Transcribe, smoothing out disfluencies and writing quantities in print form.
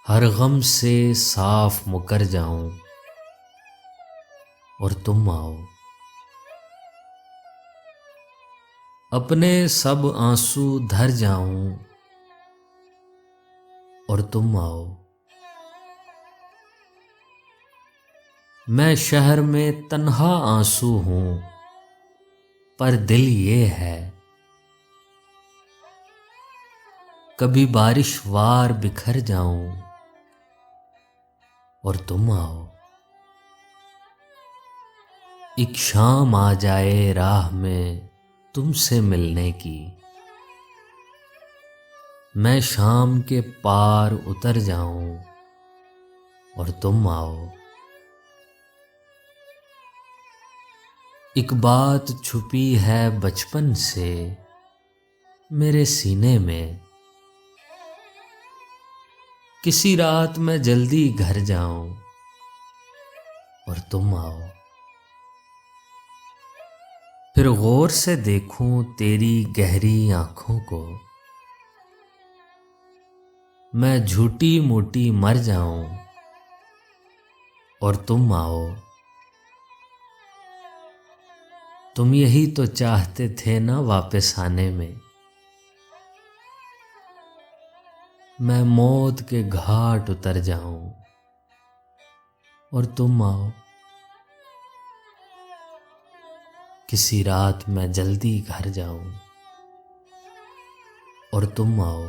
हर गम से साफ मुकर जाऊं और तुम आओ। अपने सब आंसू धर जाऊं और तुम आओ। मैं शहर में तन्हा आंसू हूं, पर दिल ये है कभी बारिश वार बिखर जाऊं और तुम आओ। एक शाम आ जाए राह में तुमसे मिलने की, मैं शाम के पार उतर जाऊं और तुम आओ। एक बात छुपी है बचपन से मेरे सीने में, किसी रात मैं जल्दी घर जाऊं और तुम आओ। फिर गौर से देखूं तेरी गहरी आंखों को, मैं झूठी मूठी मर जाऊं और तुम आओ। तुम यही तो चाहते थे ना वापस आने में, मैं मौत के घाट उतर जाऊं और तुम आओ। किसी रात मैं जल्दी घर जाऊं और तुम आओ।